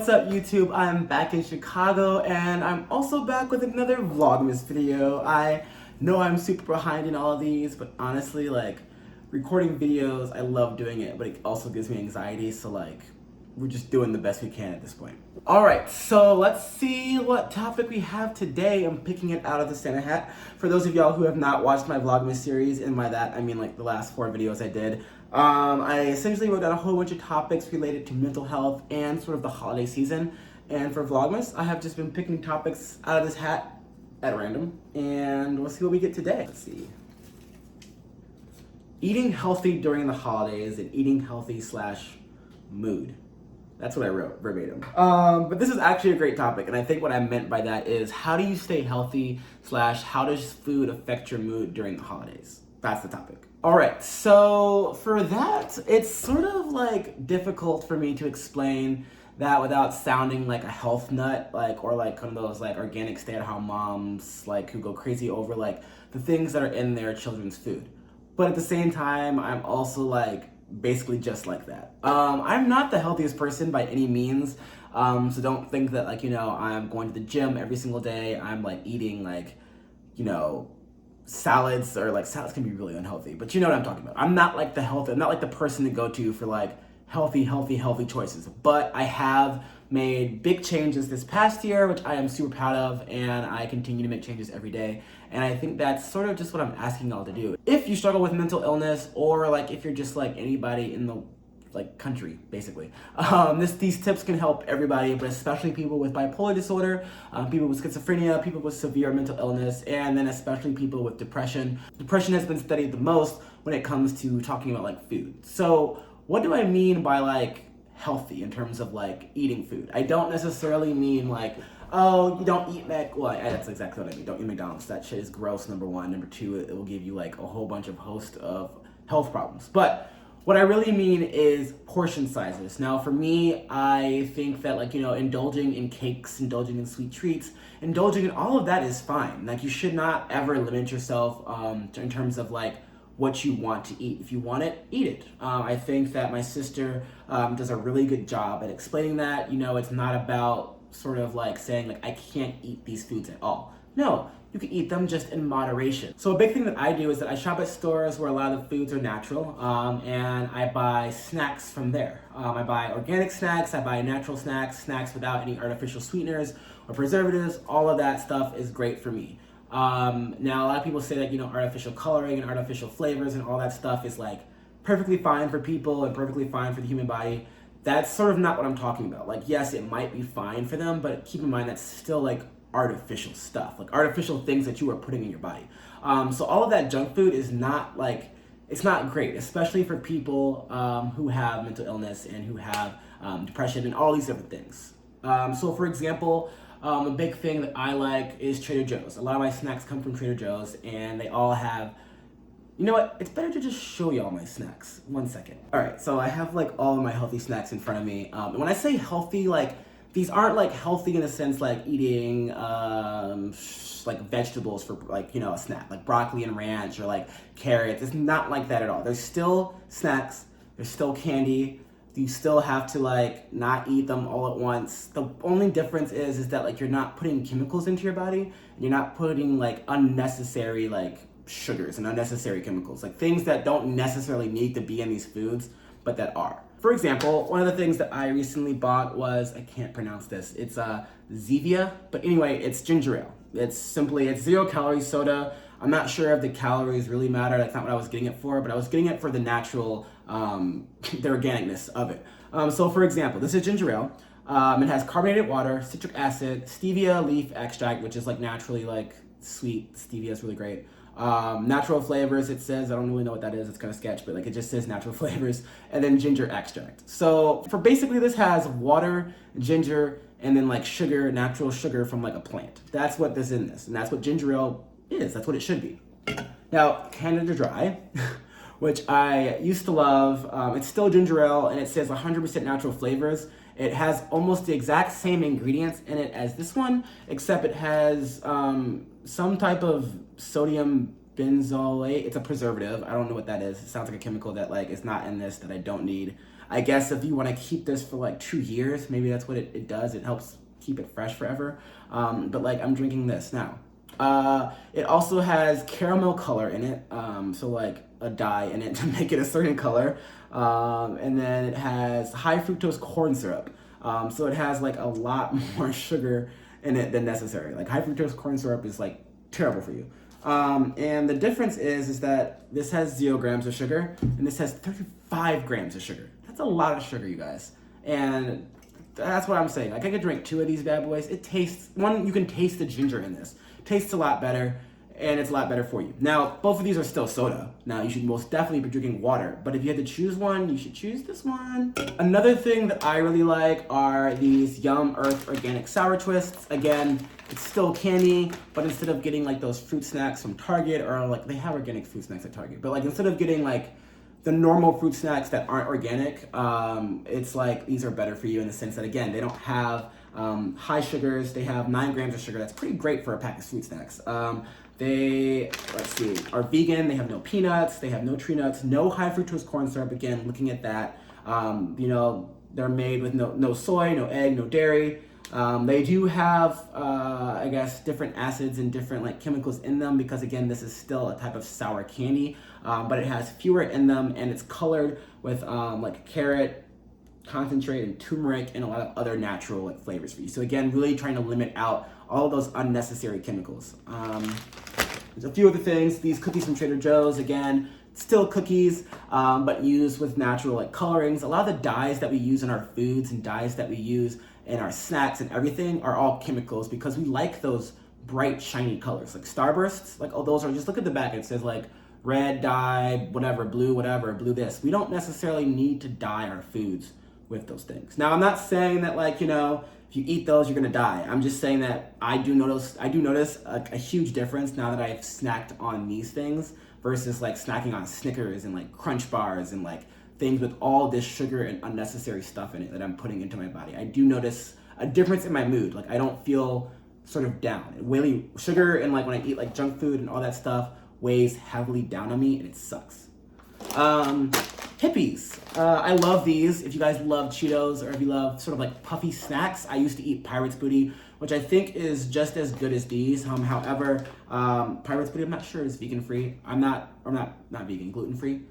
What's up YouTube? I'm back in Chicago and I'm also back with another Vlogmas video. I know I'm super behind in all of these, but honestly, like, recording videos, I love doing it, but it also gives me anxiety, so like, we're just doing the best we can at this point. Alright, so let's see what topic we have today. I'm picking it out of the Santa hat. For those of y'all who have not watched my Vlogmas series, and by that I mean like the last 4 videos I did, I essentially wrote down a whole bunch of topics related to mental health and sort of the holiday season. And for Vlogmas, I have just been picking topics out of this hat at random, and we'll see what we get today. Let's see. Eating healthy during the holidays and eating healthy / mood. That's what I wrote verbatim. But this is actually a great topic, and I think what I meant by that is how do you stay healthy / how does food affect your mood during the holidays? That's the topic. All right, so for that, it's sort of like difficult for me to explain that without sounding like a health nut, like, or like one of those like organic stay-at-home moms, like who go crazy over like the things that are in their children's food. But at the same time, I'm also like basically just like that. I'm not the healthiest person by any means, so don't think that like, you know, I'm going to the gym every single day. I'm like eating like, you know, salads, or like salads can be really unhealthy, but you know what I'm talking about. I'm not like I'm not like the person to go to for like healthy choices, but I have made big changes this past year, which I am super proud of, and I continue to make changes every day. And I think that's sort of just what I'm asking y'all to do. If you struggle with mental illness, or like if you're just like anybody in the like country, basically, these tips can help everybody, but especially people with bipolar disorder, people with schizophrenia, people with severe mental illness, and then especially people with depression. Depression has been studied the most when it comes to talking about like food. So what do I mean by like healthy in terms of like eating food? I don't necessarily mean like, oh, you don't eat that's exactly what I mean. Don't eat McDonald's. That shit is gross, number one. Number two, it will give you like a whole bunch of host of health problems. But what I really mean is portion sizes. Now for me, I think that like, you know, indulging in cakes, indulging in sweet treats, indulging in all of that is fine. Like you should not ever limit yourself in terms of like what you want to eat. If you want it, eat it. I think that my sister does a really good job at explaining that. You know, it's not about sort of like saying like, I can't eat these foods at all. No, you can eat them just in moderation. So a big thing that I do is that I shop at stores where a lot of the foods are natural, and I buy snacks from there. I buy organic snacks, I buy natural snacks, snacks without any artificial sweeteners or preservatives. All of that stuff is great for me. Now a lot of people say that, you know, artificial coloring and artificial flavors and all that stuff is like perfectly fine for people and perfectly fine for the human body. That's sort of not what I'm talking about. Like, yes, it might be fine for them, but keep in mind that's still like artificial stuff, like artificial things that you are putting in your body. So all of that junk food is not like, it's not great, especially for people who have mental illness and who have depression and all these different things. So for example, a big thing that I like is Trader Joe's. A lot of my snacks come from Trader Joe's, and they all have, you know what, it's better to just show y'all my snacks. 1 second. All right, so I have like all of my healthy snacks in front of me. And when I say healthy, like these aren't like healthy in a sense like eating like vegetables for like, you know, a snack, like broccoli and ranch or like carrots. It's not like that at all. There's still snacks, there's still candy. You still have to like not eat them all at once. The only difference is that like you're not putting chemicals into your body, and you're not putting like unnecessary like sugars and unnecessary chemicals, like things that don't necessarily need to be in these foods, but that are. For example, one of the things that I recently bought was, I can't pronounce this, it's Zevia, but anyway, it's ginger ale. It's 0-calorie soda. I'm not sure if the calories really matter. That's not what I was getting it for, but I was getting it for the natural, the organicness of it. So for example, this is ginger ale. It has carbonated water, citric acid, stevia leaf extract, which is like naturally like sweet. Stevia is really great. Natural flavors, it says. I don't really know what that is. It's kind of sketch, but like it just says natural flavors, and then ginger extract. So for basically this has water, ginger, and then like sugar, natural sugar from like a plant. That's what this is in this, and that's what ginger ale is. That's what it should be. Now, Canada Dry, which I used to love, it's still ginger ale, and it says 100% natural flavors. It has almost the exact same ingredients in it as this one, except it has some type of sodium benzoate. It's a preservative. I don't know what that is. It sounds like a chemical that like is not in this that I don't need. I guess if you want to keep this for like 2 years, maybe that's what it does. It helps keep it fresh forever. But like I'm drinking this now. It also has caramel color in it, so like a dye in it to make it a certain color. And then it has high fructose corn syrup. So it has like a lot more sugar in it than necessary. Like high fructose corn syrup is like terrible for you. And the difference is that this has 0 grams of sugar and this has 35 grams of sugar. That's a lot of sugar, you guys. And that's what I'm saying. Like I could drink 2 of these bad boys. It tastes, one, you can taste the ginger in this. It tastes a lot better and it's a lot better for you. Now, both of these are still soda. Now, you should most definitely be drinking water, but if you had to choose one, you should choose this one. Another thing that I really like are these Yum Earth Organic Sour Twists. Again, it's still candy, but instead of getting like those fruit snacks from Target, or like they have organic fruit snacks at Target, but like instead of getting like the normal fruit snacks that aren't organic, it's like these are better for you in the sense that, again, they don't have high sugars. They have 9 grams of sugar. That's pretty great for a pack of fruit snacks. They, let's see, are vegan. They have no peanuts. They have no tree nuts, no high fructose corn syrup. Again, looking at that, you know, they're made with no soy, no egg, no dairy. They do have, I guess, different acids and different like chemicals in them because, again, this is still a type of sour candy, but it has fewer in them and it's colored with like carrot concentrate and turmeric and a lot of other natural like flavors for you. So again, really trying to limit out all of those unnecessary chemicals. There's a few other things. These cookies from Trader Joe's, again, still cookies, but used with natural like colorings. A lot of the dyes that we use in our foods and dyes that we use in our snacks and everything are all chemicals because we like those bright, shiny colors. Like Starbursts, like, oh, those are, just look at the back. It says like red dye, whatever, blue this. We don't necessarily need to dye our foods with those things. Now, I'm not saying that, like, you know, if you eat those, you're gonna die. I'm just saying that I do notice a huge difference now that I've snacked on these things versus like snacking on Snickers and like Crunch Bars and like things with all this sugar and unnecessary stuff in it that I'm putting into my body. I do notice a difference in my mood. Like I don't feel sort of down. Really, sugar and like when I eat like junk food and all that stuff weighs heavily down on me and it sucks. Hippies. I love these. If you guys love Cheetos or if you love sort of like puffy snacks, I used to eat Pirate's Booty, which I think is just as good as these. However, Pirate's Booty, I'm not sure is vegan free. I'm not vegan, gluten free.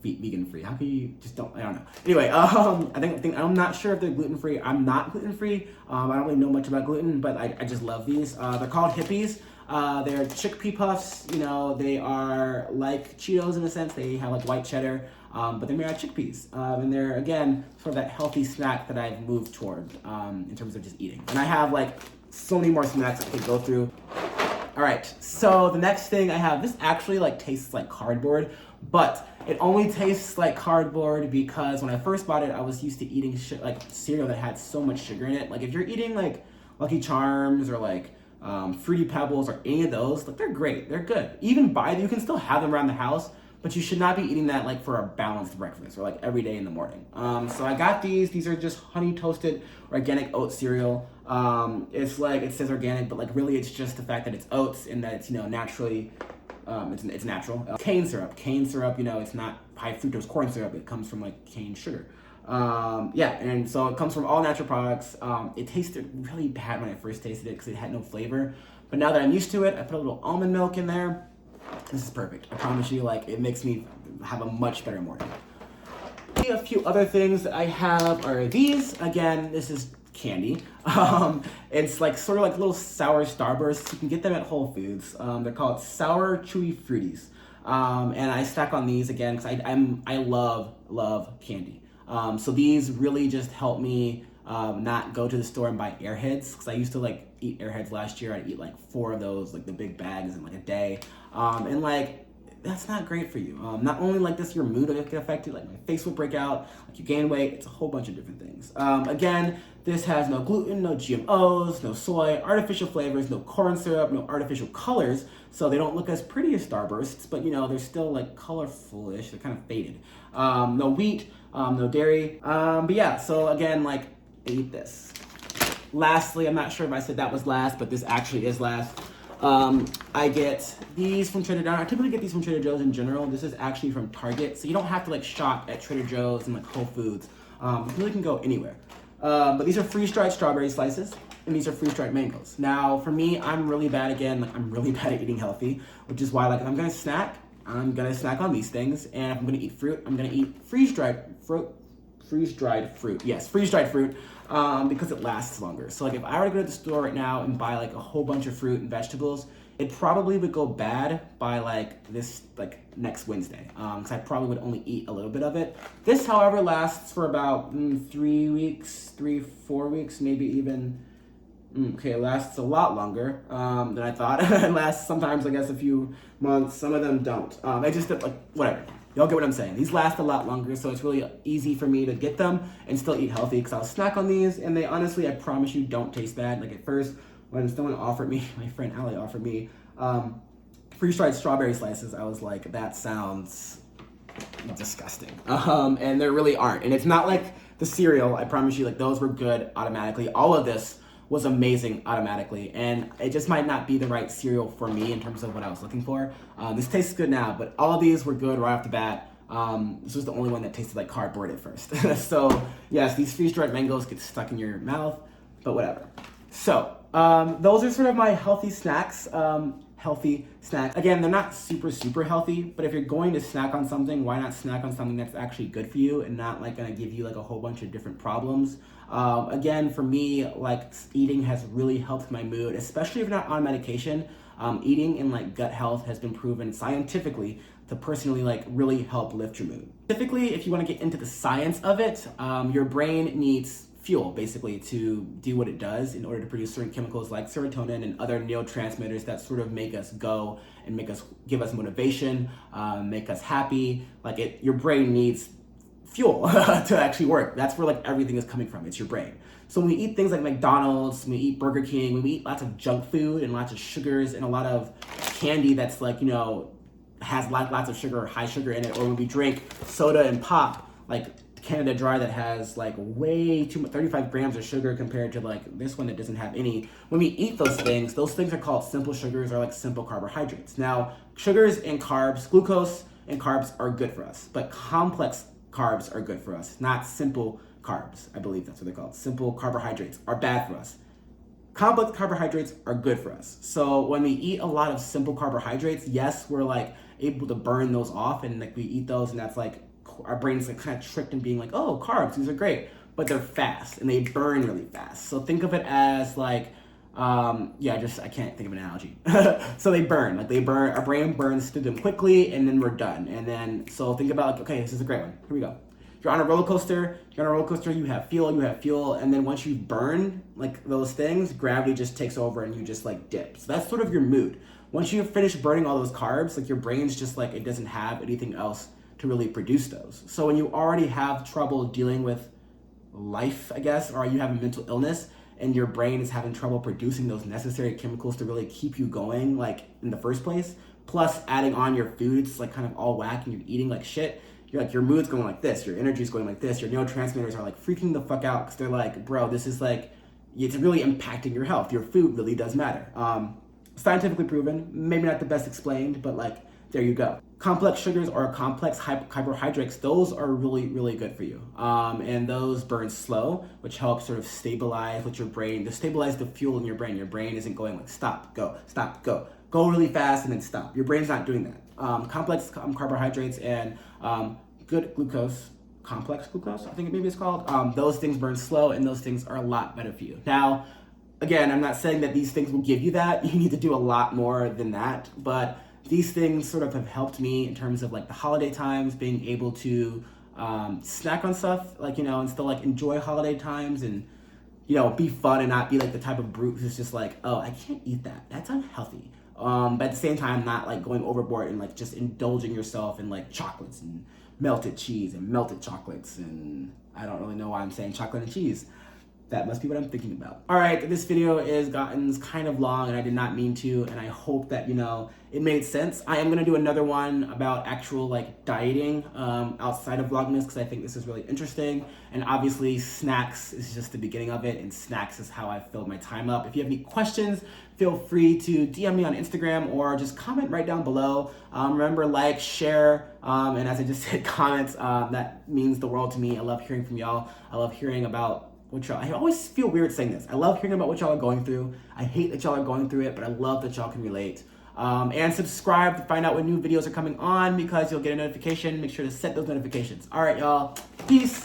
Vegan free. How can you just don't? I don't know. Anyway, I think I'm not sure if they're gluten free. I'm not gluten free. I don't really know much about gluten, but I just love these. They're called Hippies. They're chickpea puffs. You know, they are like Cheetos in a sense. They have like white cheddar, but they're made out of chickpeas. And they're, again, sort of that healthy snack that I've moved toward in terms of just eating. And I have like so many more snacks I could go through. All right, so the next thing I have, this actually like tastes like cardboard, but it only tastes like cardboard because when I first bought it, I was used to eating like cereal that had so much sugar in it. Like if you're eating like Lucky Charms or like Fruity Pebbles or any of those, like they're great, they're good. Even buy them, you can still have them around the house, but you should not be eating that like for a balanced breakfast or like every day in the morning. So I got these are just honey toasted organic oat cereal. It's like, it says organic, but like really it's just the fact that it's oats and that it's, you know, naturally, it's natural. Cane syrup, you know, it's not high fructose corn syrup, it comes from like cane sugar. Yeah, and so it comes from all natural products. It tasted really bad when I first tasted it because it had no flavor. But now that I'm used to it, I put a little almond milk in there. This is perfect. I promise you, like, it makes me have a much better morning. A few other things that I have are these. Again, this is candy. It's like sort of like little sour Starbursts. You can get them at Whole Foods. They're called Sour Chewy Fruities. And I stack on these again because I love candy. So these really just help me not go to the store and buy Airheads, because I used to like eat Airheads last year. I'd eat like 4 of those, like the big bags in like a day. And like, that's not great for you. Not only like this, your mood will get affected, like my face will break out, like you gain weight, it's a whole bunch of different things. Again, this has no gluten, no GMOs, no soy, artificial flavors, no corn syrup, no artificial colors, so they don't look as pretty as Starbursts, but you know, they're still like colorful-ish, they're kind of faded. No wheat, no dairy, but yeah, so again, like, I eat this. Lastly, I'm not sure if I said that was last, but this actually is last. I get these from Trader Joe's. I typically get these from Trader Joe's in general. This is actually from Target, so you don't have to like shop at Trader Joe's and like Whole Foods. You really can go anywhere. But these are freeze-dried strawberry slices, and these are freeze-dried mangoes. Now, for me, I'm really bad at eating healthy, which is why, like, if I'm gonna snack on these things, and if I'm gonna eat fruit, I'm gonna eat freeze-dried fruit. Yes, freeze-dried fruit, because it lasts longer. So, like, if I were to go to the store right now and buy like a whole bunch of fruit and vegetables, it probably would go bad by next Wednesday, because I probably would only eat a little bit of it. This, however, lasts for about 4 weeks, maybe even. It lasts a lot longer than I thought. It lasts sometimes, I guess, a few months. Some of them don't. I just, whatever. Y'all get what I'm saying. These last a lot longer, so it's really easy for me to get them and still eat healthy, because I'll snack on these, and they honestly, I promise you, don't taste bad. Like, at first, when someone offered me, my friend Allie offered me freeze-dried strawberry slices, I was like, that sounds disgusting. And there really aren't. And it's not like the cereal, I promise you, like, those were good automatically. All of this was amazing automatically, and it just might not be the right cereal for me in terms of what I was looking for. This tastes good now, but all of these were good right off the bat. This was the only one that tasted like cardboard at first. So yes, these freeze-dried mangoes get stuck in your mouth, but whatever. So those are sort of my healthy snacks. Again, they're not super healthy, but if you're going to snack on something, why not snack on something that's actually good for you and not like gonna give you like a whole bunch of different problems. Again, for me, like, eating has really helped my mood, especially if you're not on medication. Eating and like gut health has been proven scientifically to personally like really help lift your mood. Typically, if you want to get into the science of it, your brain needs fuel basically to do what it does in order to produce certain chemicals like serotonin and other neurotransmitters that sort of make us go and give us motivation, make us happy. Your brain needs fuel to actually work. That's where like everything is coming from. It's your brain. So when we eat things like McDonald's, when we eat Burger King, when we eat lots of junk food and lots of sugars and a lot of candy that's like, has lots of sugar or high sugar in it, or when we drink soda and pop, like Canada Dry that has like way too much, 35 grams of sugar compared to like this one that doesn't have any. When we eat those things are called simple sugars or like simple carbohydrates. Now, sugars and carbs, glucose and carbs are good for us, but complex carbs are good for us, not simple carbs. I believe that's what they're called. Simple carbohydrates are bad for us. Complex carbohydrates are good for us. So when we eat a lot of simple carbohydrates, yes, we're like able to burn those off, and like we eat those, and that's like our brain's like kind of tricked in being like, oh, carbs, these are great, but they're fast and they burn really fast. So think of it as like, I can't think of an analogy. So they burn, our brain burns through them quickly, and then we're done. And then, so think about like, okay, this is a great one. Here we go. You're on a roller coaster, you have fuel, and then once you burn like those things, gravity just takes over and you just like dip. So that's sort of your mood. Once you finish burning all those carbs, like your brain's just like, it doesn't have anything else to really produce those. So when you already have trouble dealing with life, I guess, or you have a mental illness and your brain is having trouble producing those necessary chemicals to really keep you going, like in the first place, plus adding on your foods like kind of all whack and you're eating like shit, you're like, your mood's going like this, your energy's going like this, your neurotransmitters are like freaking the fuck out because they're like, bro, this is like, it's really impacting your health. Your food really does matter. Scientifically proven, maybe not the best explained, but like, there you go. Complex sugars or complex carbohydrates, those are really, really good for you. And those burn slow, which helps sort of stabilize what your brain, to stabilize the fuel in your brain. Your brain isn't going like stop, go, go really fast and then stop. Your brain's not doing that. Complex carbohydrates and good glucose, complex glucose, I think maybe it's called, those things burn slow and those things are a lot better for you. Now, again, I'm not saying that these things will give you that. You need to do a lot more than that, but these things sort of have helped me in terms of like the holiday times, being able to snack on stuff, like, and still like enjoy holiday times and, be fun and not be like the type of brute who's just like, oh, I can't eat that. That's unhealthy. But at the same time, not like going overboard and like just indulging yourself in like chocolates and melted cheese and melted chocolates. And I don't really know why I'm saying chocolate and cheese. That must be what I'm thinking about. All right, this video is gotten kind of long and I did not mean to, and I hope that, it made sense. I am gonna do another one about actual like dieting outside of Vlogmas because I think this is really interesting. And obviously snacks is just the beginning of it, and snacks is how I filled my time up. If you have any questions, feel free to DM me on Instagram or just comment right down below. Remember, like, share, and as I just said, comments. That means the world to me. I love hearing from y'all. I love hearing about what y'all, I always feel weird saying this. I love hearing about what y'all are going through. I hate that y'all are going through it, but I love that y'all can relate. And subscribe to find out when new videos are coming on because you'll get a notification. Make sure to set those notifications. All right, y'all. Peace.